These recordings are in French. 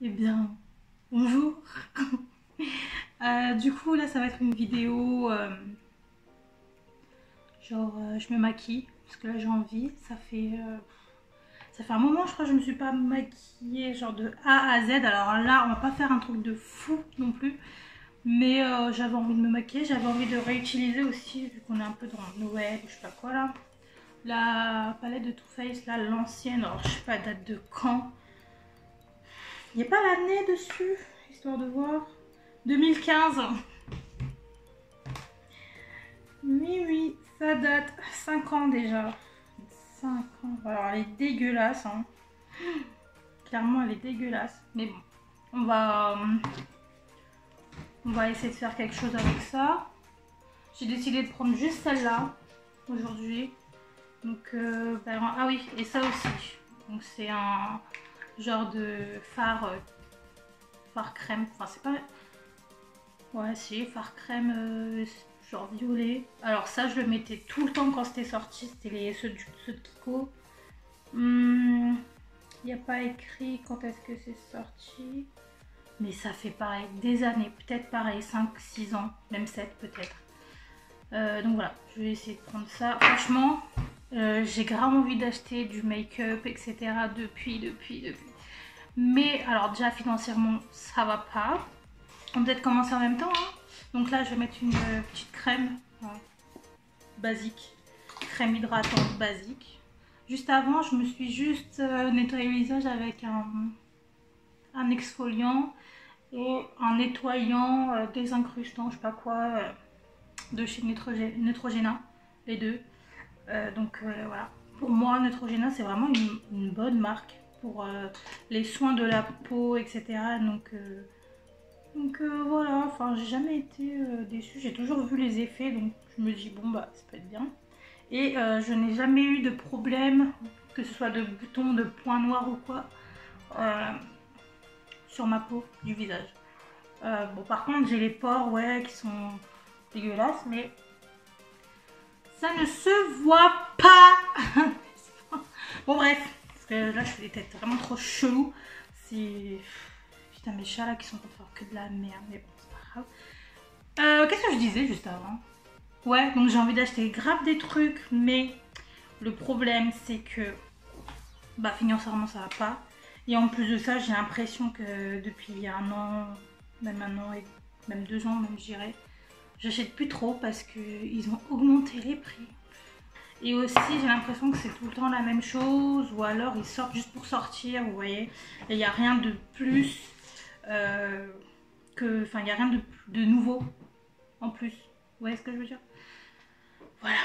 Eh bien, bonjour. Du coup, là, ça va être une vidéo je me maquille parce que là j'ai envie. Ça fait un moment, je crois, que je me suis pas maquillée genre de A à Z. Alors là, on va pas faire un truc de fou non plus, mais j'avais envie de me maquiller. J'avais envie de réutiliser aussi, vu qu'on est un peu dans Noël, je sais pas quoi là. La palette de Too Faced, là, l'ancienne, alors je sais pas date de quand. Il n'y a pas l'année dessus, histoire de voir. 2015. Oui, ça date 5 ans déjà. 5 ans. Alors elle est dégueulasse. Hein. Clairement, elle est dégueulasse. Mais bon, on va essayer de faire quelque chose avec ça. J'ai décidé de prendre juste celle-là aujourd'hui. Donc, ah oui, et ça aussi. Donc c'est un genre de fard crème. Enfin, c'est pas... Ouais, si, fard crème genre violet. Alors ça, je le mettais tout le temps quand c'était sorti. C'était ceux de Kiko. Il n'y a pas écrit quand est-ce que c'est sorti. Mais ça fait pareil, des années. Peut-être pareil, 5-6 ans. Même 7 peut-être. Donc voilà, je vais essayer de prendre ça. Franchement, j'ai grave envie d'acheter du make-up, etc. depuis. Mais alors déjà financièrement, ça va pas. On va peut-être commencer en même temps. Hein. Donc là, je vais mettre une petite crème basique. Crème hydratante basique. Juste avant, je me suis juste nettoyé le visage avec un exfoliant et un nettoyant désincrustant, je sais pas quoi, de chez Neutrogena, les deux. Voilà. Pour moi, Neutrogena, c'est vraiment une bonne marque pour les soins de la peau, etc. Donc voilà, enfin j'ai jamais été déçue, j'ai toujours vu les effets, donc je me dis bon bah ça peut être bien. Et je n'ai jamais eu de problème, que ce soit de boutons, de points noirs ou quoi, sur ma peau du visage. Bon par contre j'ai les pores ouais qui sont dégueulasses, mais ça ne se voit pas. Bon bref, parce que là je fais des têtes vraiment trop cheloues. C'est... Putain, mes chats là qui sont en train de faire que de la merde, mais bon, c'est pas grave. Qu'est-ce que je disais juste avant? Ouais, donc j'ai envie d'acheter grave des trucs, mais le problème c'est que bah financièrement ça va pas. Et en plus de ça, j'ai l'impression que depuis il y a un an, même 2 ans, même je dirais, j'achète plus trop parce qu'ils ont augmenté les prix. Et aussi j'ai l'impression que c'est tout le temps la même chose, ou alors ils sortent juste pour sortir, vous voyez. Et il n'y a rien de plus. Enfin, il n'y a rien de nouveau en plus. Vous voyez ce que je veux dire? Voilà.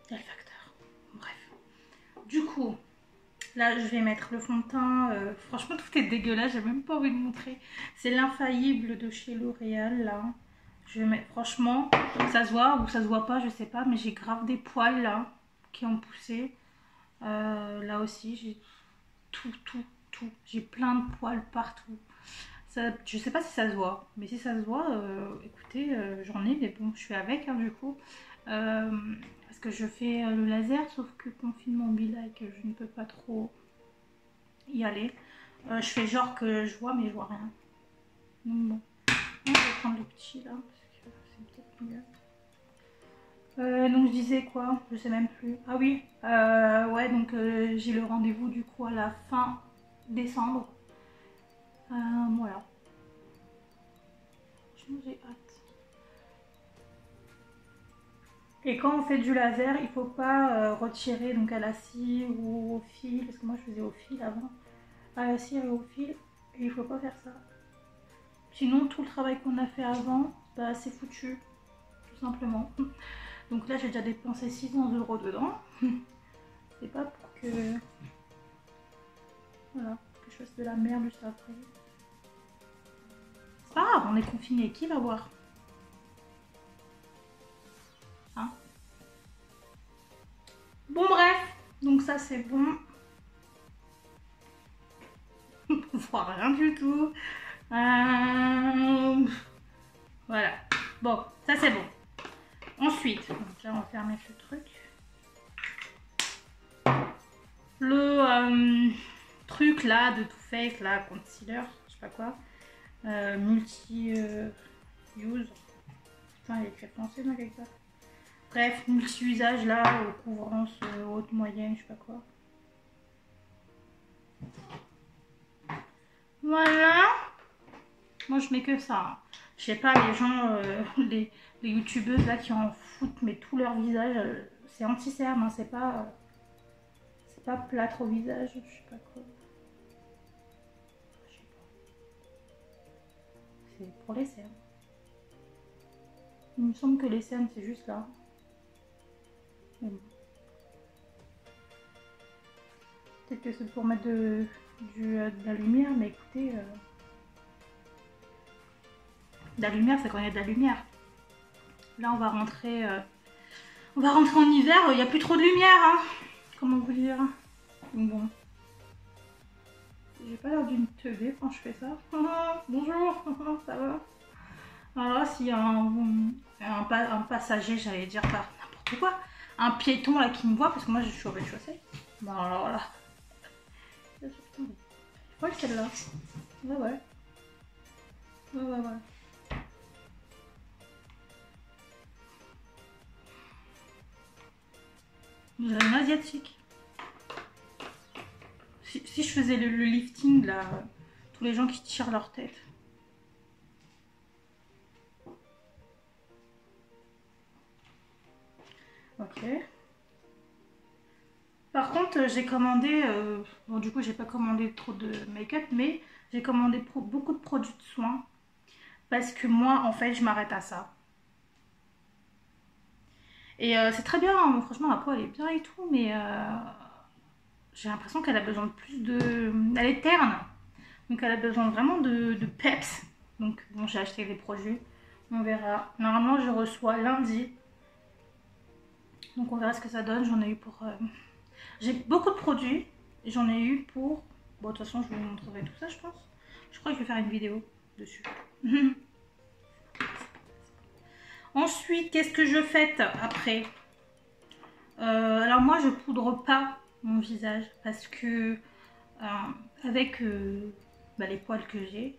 Il y a le facteur. Bref. Du coup, là, je vais mettre le fond de teint. Franchement, tout est dégueulasse. J'ai même pas envie de montrer. C'est l'infaillible de chez L'Oréal, là. Je vais mettre, franchement, ça se voit ou ça se voit pas, je sais pas. Mais j'ai grave des poils, là, qui ont poussé. Là aussi, j'ai tout. J'ai plein de poils partout. Ça, je sais pas si ça se voit, mais si ça se voit, écoutez, j'en ai, mais bon, je suis avec hein, du coup. Parce que je fais le laser, sauf que confinement oblige et que je ne peux pas trop y aller. Je fais genre que je vois, mais je vois rien. Donc bon, je vais prendre le petit là, parce que c'est peut-être mieux. Donc je disais quoi? Je sais même plus. Ah oui, ouais, donc j'ai le rendez-vous du coup à la fin décembre. Voilà. J'ai hâte. Et quand on fait du laser, il faut pas retirer donc à la cire ou au fil, parce que moi je faisais au fil avant, à la cire et au fil, et il faut pas faire ça. Sinon tout le travail qu'on a fait avant, bah, c'est foutu, tout simplement. Donc là j'ai déjà dépensé 600 € dedans. C'est pas pour que, voilà, que je fasse de la merde juste après. C'est pas grave, on est confiné, qui va voir? Hein? Bon bref, donc ça c'est bon. On voit rien du tout. Voilà. Bon, ça c'est bon. Ensuite, donc là on va fermer ce truc. Le truc là de Too Faced, là, concealer, je sais pas quoi. Multi-use. Putain, il y a écrit français dans quelque part. Bref, multi-usage là, couvrance haute, moyenne, je sais pas quoi. Voilà. Moi je mets que ça. Je sais pas, les gens, les youtubeuses là qui en foutent mais tout leur visage, c'est anti-cerne, hein, c'est pas plâtre au visage, je sais pas quoi. Je sais pas. C'est pour les cernes. Il me semble que les cernes c'est juste là. Mais bon. Peut-être que c'est pour mettre de la lumière, mais écoutez, de la lumière c'est quand il y a de la lumière. Là on va rentrer en hiver, il n'y a plus trop de lumière, hein. Comment vous dire? Bon. J'ai pas l'air d'une teubée quand je fais ça. Bonjour, ça va? Alors là, s'il y a un passager, j'allais dire pas n'importe quoi, un piéton là qui me voit, parce que moi je suis au rez-de-chaussée. Bon alors là. Ouais, celle-là. Ouais. Vous avez une asiatique. Si je faisais le lifting là, tous les gens qui tirent leur tête. Ok. Par contre, j'ai commandé, bon du coup j'ai pas commandé trop de make-up, mais j'ai commandé beaucoup de produits de soins. Parce que moi en fait je m'arrête à ça. Et c'est très bien, hein, franchement ma peau elle est bien et tout, mais j'ai l'impression qu'elle a besoin de plus de... Elle est terne, donc elle a besoin vraiment de peps. Donc bon, j'ai acheté des produits, on verra. Normalement je reçois lundi. Donc on verra ce que ça donne, j'en ai eu pour... J'ai beaucoup de produits, j'en ai eu pour... Bon de toute façon je vous montrerai tout ça je pense. Je crois que je vais faire une vidéo dessus. Ensuite, qu'est-ce que je fais après? Alors moi je poudre pas mon visage parce que avec les poils que j'ai,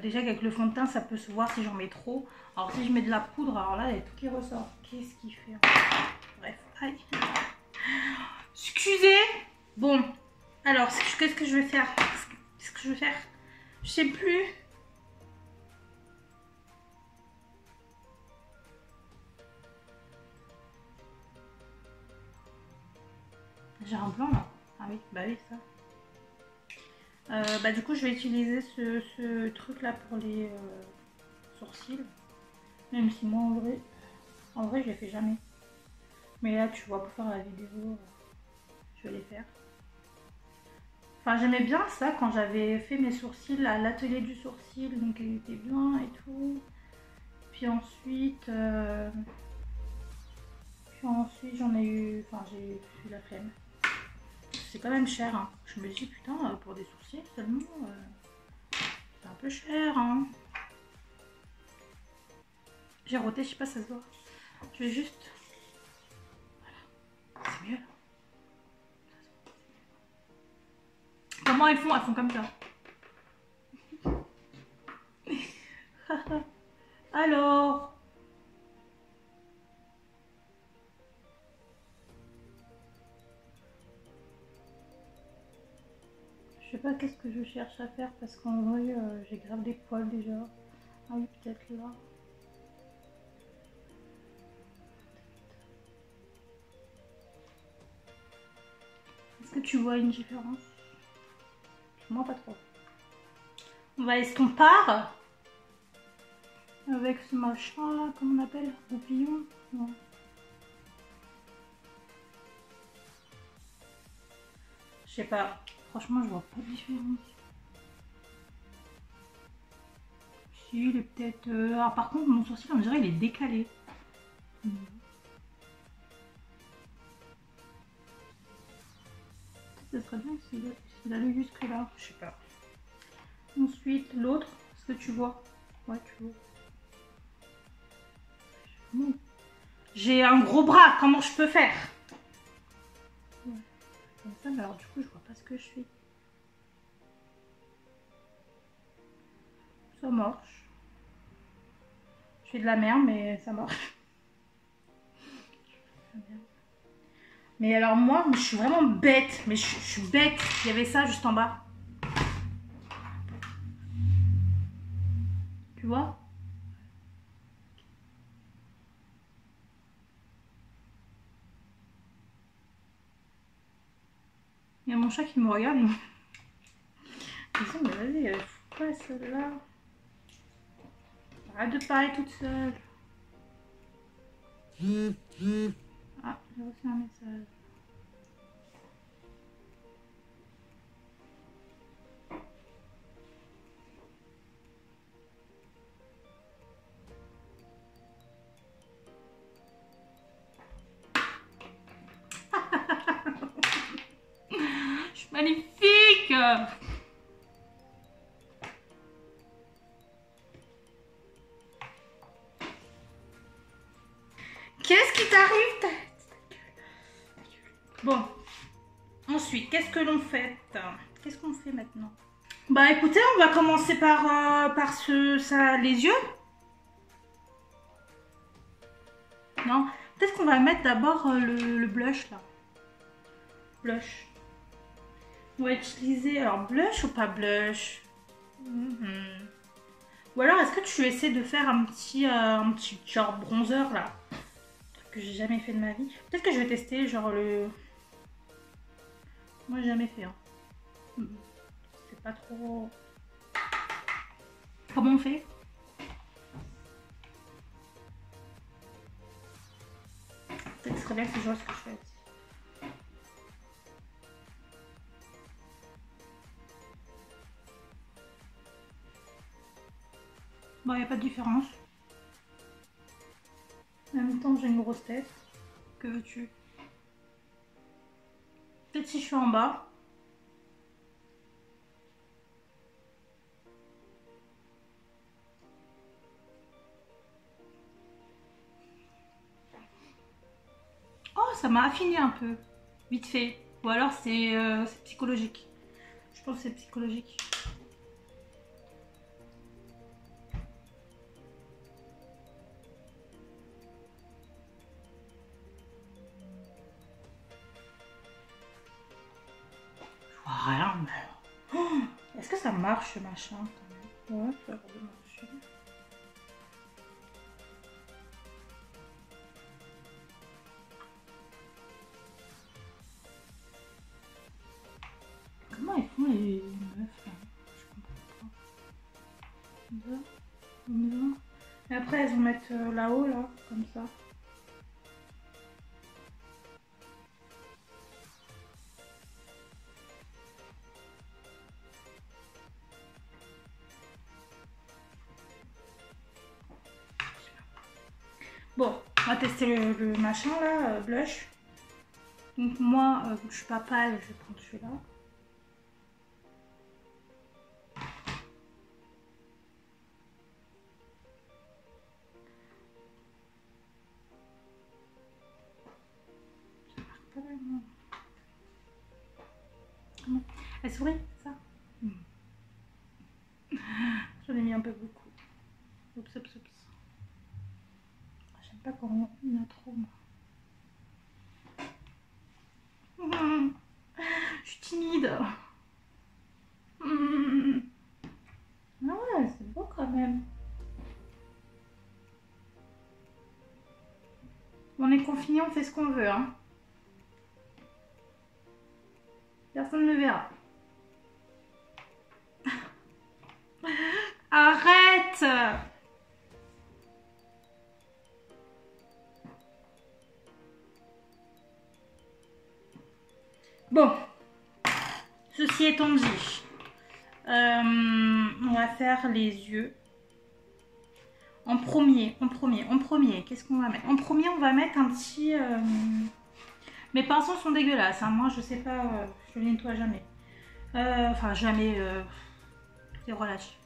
déjà qu'avec le fond de teint ça peut se voir si j'en mets trop. Alors si je mets de la poudre, alors là il y a tout qui ressort. Qu'est-ce qu'il fait? Bref, aïe. Excusez. Bon, alors qu'est-ce que je vais faire? Qu'est-ce que je vais faire? Je sais plus. J'ai un blanc là. Ah oui, bah oui ça. Du coup je vais utiliser ce truc là pour les sourcils. Même si moi en vrai je les fais jamais. Mais là tu vois pour faire la vidéo, je vais les faire. Enfin j'aimais bien ça quand j'avais fait mes sourcils à l'atelier du sourcil. Donc il était bien et tout. Puis ensuite j'en ai eu, enfin j'ai eu la flemme. C'est quand même cher, hein. Je me dis putain pour des sourcils seulement c'est un peu cher, hein. J'ai roté, je sais pas si ça se voit. Je vais juste... Voilà. C'est mieux là. Comment elles font? Elles font comme ça. Alors... Je sais pas qu'est-ce que je cherche à faire parce qu'en vrai j'ai grave des poils déjà. Ah oui, peut-être là. Est-ce que tu vois une différence? Moi pas trop. On va estomper avec ce machin là, comment on appelle? Goupillon? Non. Je sais pas. Franchement, je vois pas de différence. Si, il est peut-être... Alors par contre, mon sourcil, on dirait il est décalé. Ça serait bien s'il allait jusque là. Je sais pas. Ensuite, l'autre, est-ce que tu vois? Ouais, tu vois. J'ai un gros bras, comment je peux faire? Ouais, comme ça, mais alors du coup, je vois pas ce que je fais. Ça marche. Je fais de la merde, mais ça marche. Mais alors moi, je suis vraiment bête. Mais je suis bête. Il y avait ça juste en bas. Tu vois? Il y a mon chat qui me regarde. Disons, mais vas-y, faut pas celle-là. Arrête de parler toute seule. Ah, j'ai reçu un message. Je suis magnifique. Qu'est-ce qui t'arrive? Bon, ensuite, qu'est-ce que l'on fait? Qu'est-ce qu'on fait maintenant? Bah écoutez, on va commencer par les yeux. Non, peut-être qu'on va mettre d'abord le blush là. Blush. On va utiliser, alors blush ou pas blush? Ou alors est-ce que tu essaies de faire un petit genre bronzer là? Que j'ai jamais fait de ma vie. Peut-être que je vais tester genre le... Moi j'ai jamais fait. Hein. C'est pas trop... Comment on fait? Peut-être que ce serait bien que je vois ce que je fais aussi. Bon, il n'y a pas de différence. En même temps, j'ai une grosse tête. Que veux-tu? Peut-être si je suis en bas. Oh, ça m'a affiné un peu. Vite fait. Ou alors c'est psychologique. Je pense que c'est psychologique. Rien, mais... Oh, est-ce que ça marche ce machin? Ouais, ça a l'air de marcher. Comment ils font les meufs là? Je comprends pas. Comme ça, comme ça. Et après elles vont mettre là-haut là, comme ça. Bon, on va tester le machin là, blush. Donc moi, je suis pas pâle, je vais prendre celui-là. Ça marche pas vraiment. Comment? Elle sourit, ça? J'en ai mis un peu beaucoup. Oups, oups, oups. J'aime pas quand il y en a trop, moi. Je suis timide. Ah ouais, c'est beau quand même. On est confiné, on fait ce qu'on veut. Hein. Personne ne verra. Arrête! Bon, ceci étant dit, on va faire les yeux. En premier, qu'est-ce qu'on va mettre? En premier, on va mettre un petit... Mes pinceaux sont dégueulasses, hein. Moi je sais pas, je les nettoie jamais. Enfin jamais, c'est relatif.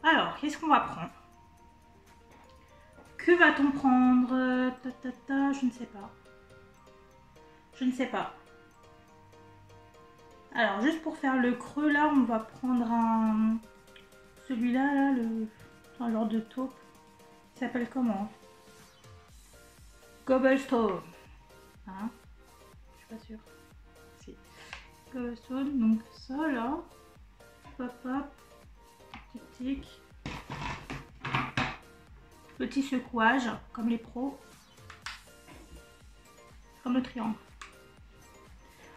Alors, qu'est-ce qu'on va prendre? Que va-t-on prendre? Je ne sais pas. Je ne sais pas. Alors, juste pour faire le creux là, on va prendre celui-là, là, un genre de taupe. Il s'appelle comment? Cobblestone. Hein? Je suis pas sûre. Si. Cobblestone, donc ça là. Hop hop. Tic tic. Petit secouage, comme les pros. Comme le triangle.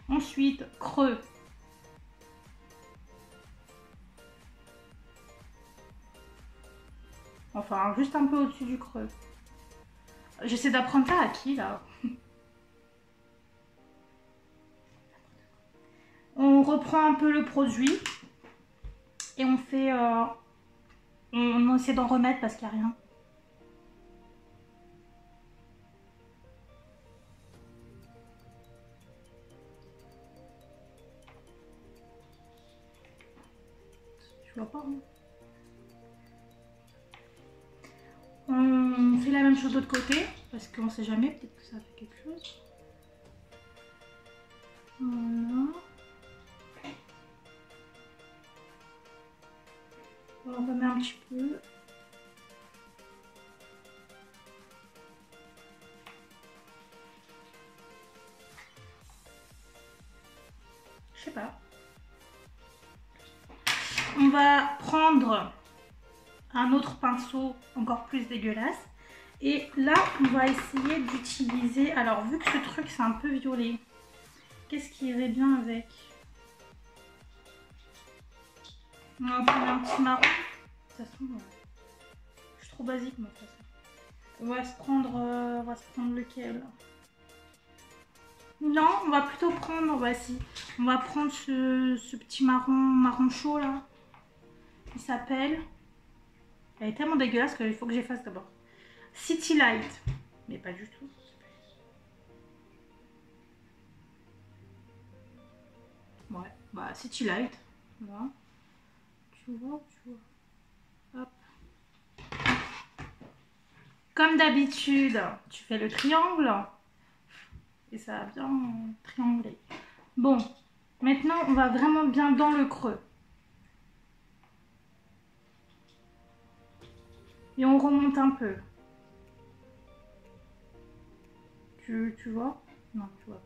Ensuite, creux. Enfin, juste un peu au-dessus du creux. J'essaie d'apprendre ça à qui, là? On reprend un peu le produit. Et on fait... on essaie d'en remettre parce qu'il n'y a rien. Je vois pas, hein. On fait la même chose de l'autre côté, parce qu'on sait jamais, peut-être que ça fait quelque chose. Voilà. On va mettre un petit peu. Je sais pas. On va prendre un autre pinceau encore plus dégueulasse. Et là, on va essayer d'utiliser... Alors, vu que ce truc, c'est un peu violet, qu'est-ce qui irait bien avec? On va prendre un petit marron. De toute façon, je suis trop basique, moi, de toute façon. On va se prendre lequel? Non, on va plutôt prendre... Voici. On va prendre ce petit marron chaud, là. Il s'appelle... Elle est tellement dégueulasse qu'il faut que j'efface d'abord. City Light. Mais pas du tout. Ouais, bah City Light. Voilà. Tu vois. Hop. Comme d'habitude, tu fais le triangle. Et ça va bien triangler. Bon, maintenant on va vraiment bien dans le creux. Et on remonte un peu. Tu vois? Non, tu vois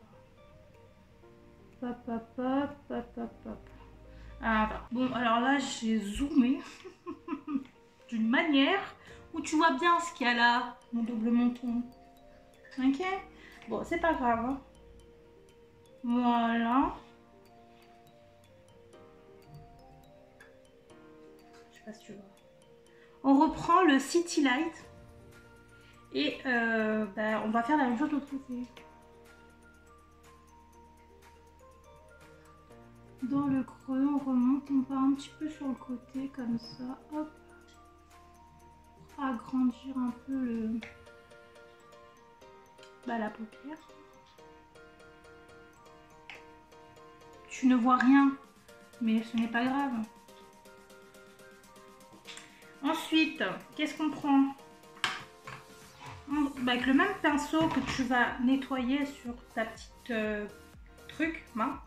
pas. Hop, hop, hop, hop, hop, hop. Ah, bon, alors là, j'ai zoomé d'une manière où tu vois bien ce qu'il y a là, mon double menton. Ok? Bon, c'est pas grave. Hein. Voilà. Je sais pas si tu vois. On reprend le City Light. Et bah, on va faire la même chose de l'autre côté. Dans le creux, on remonte, on part un petit peu sur le côté comme ça, hop, pour agrandir un peu la paupière. Tu ne vois rien, mais ce n'est pas grave. Ensuite, qu'est-ce qu'on prend? Avec le même pinceau que tu vas nettoyer sur ta petite truc, main.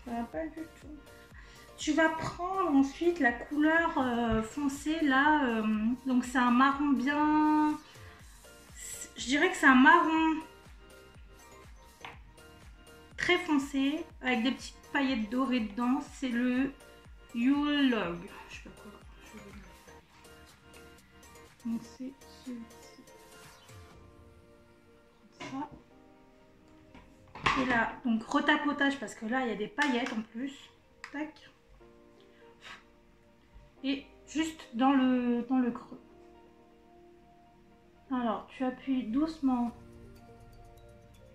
Ça va pas du tout. Tu vas prendre ensuite la couleur foncée là, donc c'est un marron bien, je dirais que c'est un marron très foncé avec des petites paillettes dorées dedans, c'est le Yule Log, je sais pas quoi, donc c'est celui-ci, ça. Et là, donc retapotage parce que là il y a des paillettes en plus, tac. Et juste dans le creux. Alors, tu appuies doucement.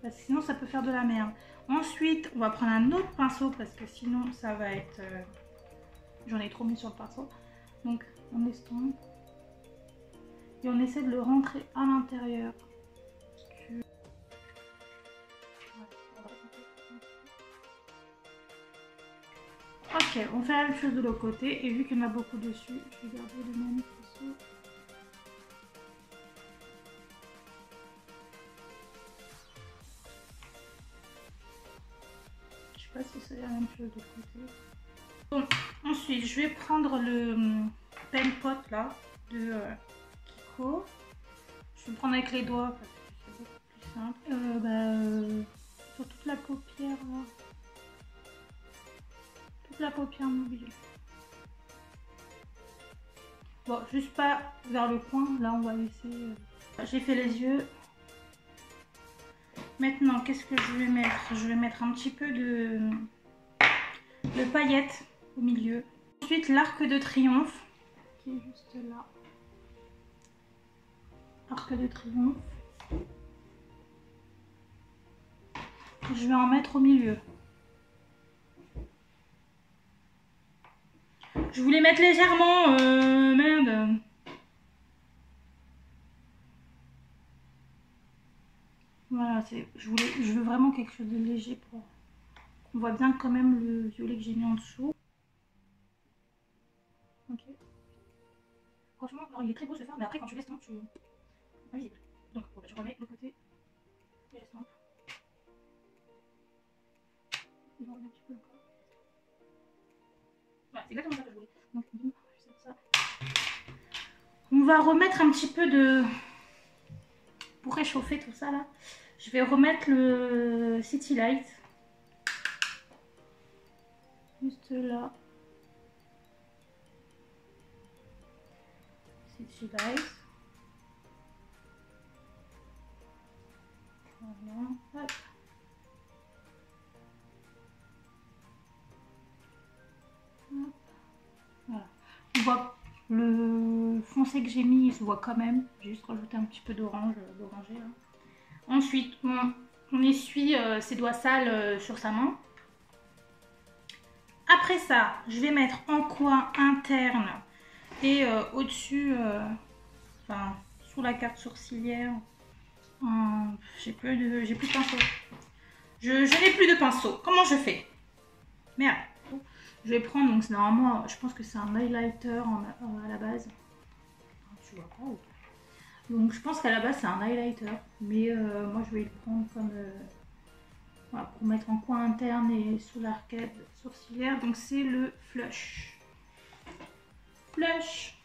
Parce que sinon, ça peut faire de la merde. Ensuite, on va prendre un autre pinceau parce que sinon, ça va être... J'en ai trop mis sur le pinceau. Donc, on estompe. Et on essaie de le rentrer à l'intérieur. Ok, on fait la même chose de l'autre côté. Et vu qu'il y en a beaucoup dessus, je vais garder le même pinceau. Je sais pas si c'est la même chose de l'autre côté. Bon, ensuite. Ensuite, je vais prendre le pen pot là de Kiko. Je vais le prendre avec les doigts parce que c'est beaucoup plus simple. Sur toute la paupière là. Toute la paupière mobile. Bon, juste pas vers le coin. Là, on va laisser. J'ai fait les yeux. Maintenant, qu'est-ce que je vais mettre? Je vais mettre un petit peu de paillettes au milieu. Ensuite, l'arc de triomphe qui est juste là. Arc de triomphe. Je vais en mettre au milieu. Je voulais mettre légèrement, merde. Voilà, je veux vraiment quelque chose de léger pour qu'on voit bien quand même le violet que j'ai mis en dessous. Ok. Franchement, alors, il est très beau ce fard, mais après quand tu l'estompes, tu... Invisible. Donc bon, je remets le côté et l'estompe. Je remets un petit peu encore. Voilà, c'est exactement ça que je voulais. Donc ça. On va remettre un petit peu de... Pour réchauffer tout ça là, je vais remettre le City Light. Juste là. City Light. Voilà. Hop. Hop. Voilà. On voit le foncé que j'ai mis, il se voit quand même. J'ai juste rajouté un petit peu d'orange, d'orangé là. Ensuite, on essuie ses doigts sales sur sa main. Après ça, je vais mettre en coin interne et au-dessus, enfin sous la carte sourcilière. J'ai plus de pinceau. Je n'ai plus de pinceau. Comment je fais? Merde. Je vais prendre, donc normalement, je pense que c'est un highlighter à la base. Tu vois pas ou pas? Donc je pense qu'à la base c'est un highlighter, mais moi je vais le prendre comme voilà, pour mettre en coin interne et sous l'arcade sourcilière. Donc c'est le Flush. Flush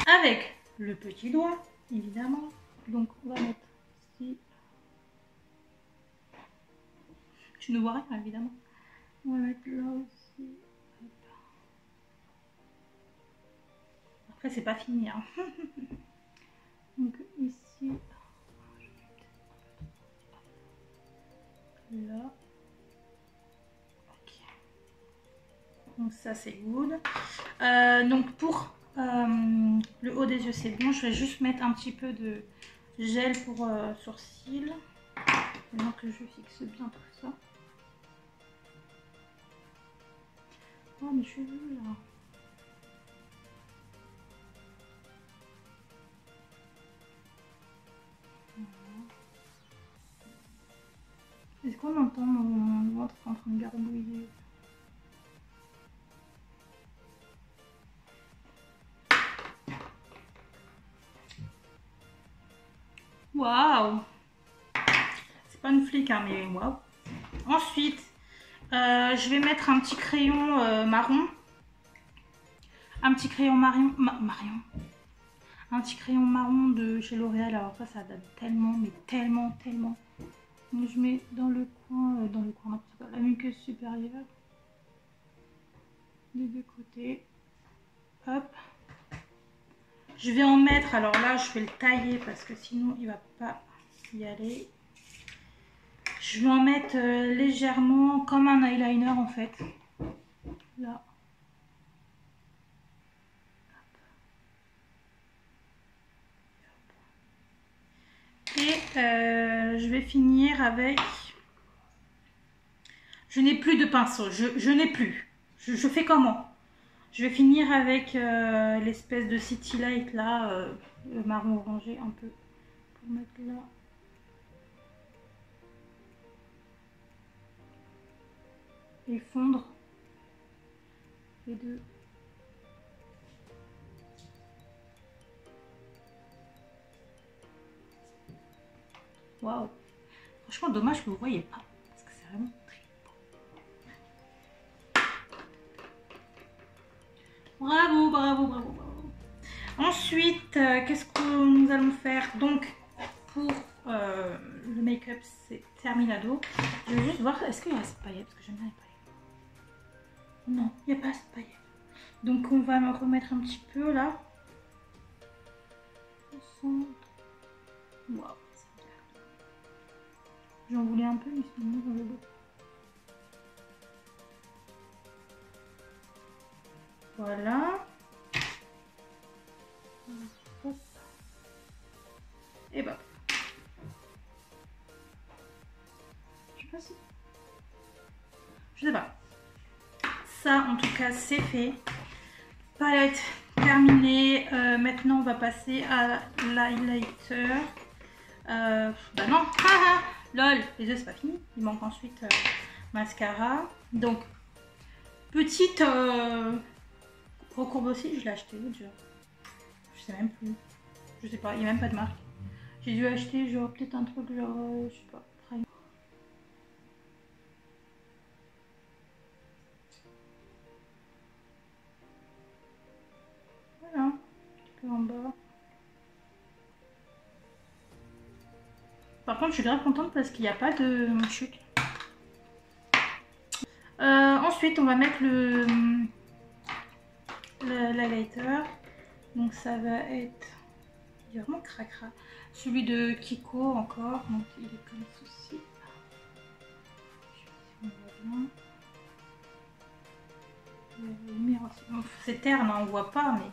avec le petit doigt, évidemment. Donc on va mettre ici. Tu ne vois rien évidemment. On va mettre là aussi. Hop. Après c'est pas fini. Hein. Donc ici. Là. Ok. Donc ça c'est good. Donc pour le haut des yeux c'est bon. Je vais juste mettre un petit peu de gel pour sourcils. Maintenant que je fixe bien tout ça. Oh mes cheveux là. Est-ce qu'on entend mon ventre en train de gargouiller? Waouh! C'est pas une flic, hein, mais waouh! Ensuite, je vais mettre un petit crayon marron. Un petit crayon marron. Un petit crayon marron de chez L'Oréal. Alors ça date tellement, mais tellement. Donc je mets dans le coin, n'importe quoi, la muqueuse supérieure. Des deux côtés. Hop. Je vais en mettre, alors là je vais le tailler parce que sinon il va pas y aller. Je vais en mettre légèrement comme un eyeliner en fait. Là. Et je vais finir avec... Je n'ai plus de pinceau, je n'ai plus. Je fais comment? Je vais finir avec l'espèce de City Light là, marron orangé un peu. Pour mettre là. Et fondre les deux. Waouh! Franchement, dommage que vous ne voyez pas. Parce que c'est vraiment très beau. Bravo, bravo, bravo, bravo. Ensuite, qu'est-ce que nous allons faire? Donc, pour le make-up, c'est Terminado. Je vais juste voir, est-ce qu'il y a assez de paillettes? Parce que j'aime bien les paillettes. Non, il n'y a pas assez de paillettes. Donc, on va me remettre un petit peu là. Waouh, c'est bien. J'en voulais un peu, mais sinon, j'en veux beaucoup. Voilà. Hop. Et bah. Je sais pas si. Je sais pas. Ça, en tout cas, c'est fait. Palette terminée. Maintenant, on va passer à l'highlighter. Bah non. Lol. Les yeux, c'est pas fini. Il manque ensuite mascara. Donc, petite recourbe aussi. Je l'ai acheté où déjà? Je sais même plus. Je sais pas. Il n'y a même pas de marque. J'ai dû acheter genre peut-être un truc genre, je sais pas, Prime. Voilà, un petit peu en bas. Par contre, je suis grave contente parce qu'il n'y a pas de chute. Ensuite, on va mettre l'highlighter. Donc ça va être, il est vraiment cracra. Celui de Kiko encore, donc il est comme ceci. Je sais pas si on voit bien. C'est terne, on voit pas, mais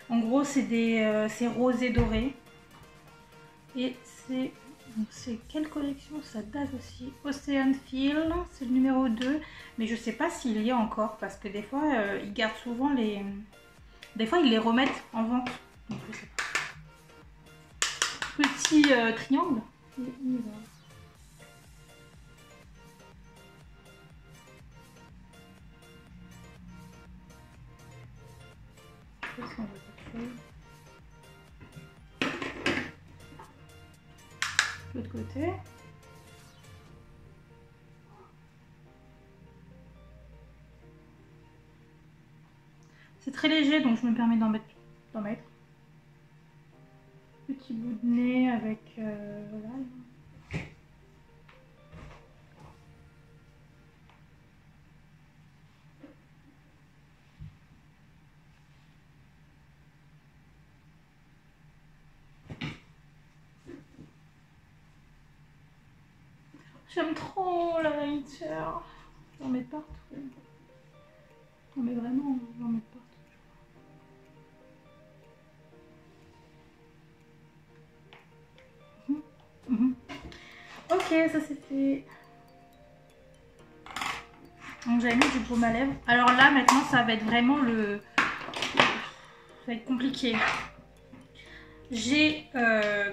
en gros c'est rosé doré. Et c'est quelle collection? Ça date aussi. Ocean Feel, c'est le numéro 2. Mais je sais pas s'il y a encore parce que des fois ils gardent souvent les. Des fois ils les remettent en vente. Donc je sais pas. Petit triangle. L'autre côté. C'est très léger donc je me permets d'en mettre. Petit bout de nez avec voilà. J'aime trop la highlighter. J'en mets partout. Non mais vraiment, j'en mets partout. Ok, ça c'est fait. Donc j'avais mis du baume à lèvres. Alors là maintenant ça va être vraiment le... Ça va être compliqué. J'ai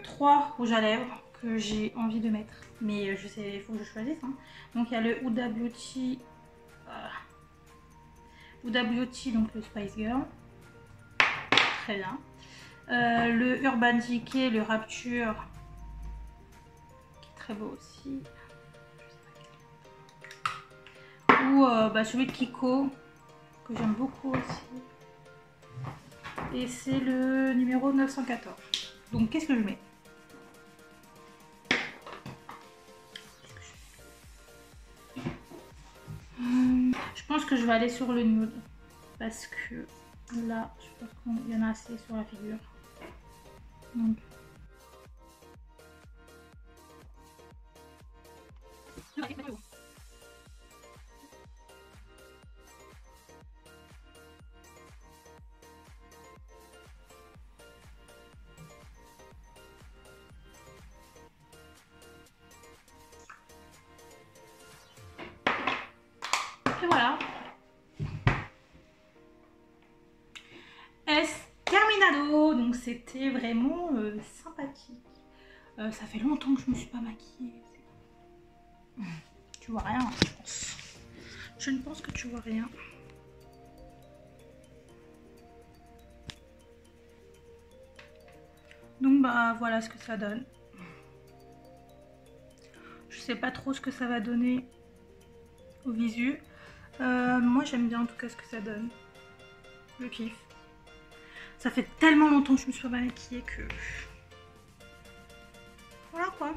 3 rouges à lèvres que j'ai envie de mettre. Mais je sais, il faut que je choisisse. Hein. Donc il y a le Huda Beauty. Huda Beauty, donc le Spice Girl. Très bien. Le Urban Decay, le Rapture. Qui est très beau aussi. Ou celui de Kiko. Que j'aime beaucoup aussi. Et c'est le numéro 914. Donc qu'est-ce que je mets? Je pense que je vais aller sur le nude. Parce que là, je pense qu'il y en a assez sur la figure. Donc. Et voilà. Terminado. Donc c'était vraiment sympathique. Ça fait longtemps que je me suis pas maquillée. Tu vois rien, je pense. Je ne pense que tu vois rien. Donc bah voilà ce que ça donne. Je sais pas trop ce que ça va donner au visu. Moi j'aime bien en tout cas ce que ça donne. Je kiffe. Ça fait tellement longtemps que je me suis pas maquillée que... Voilà quoi.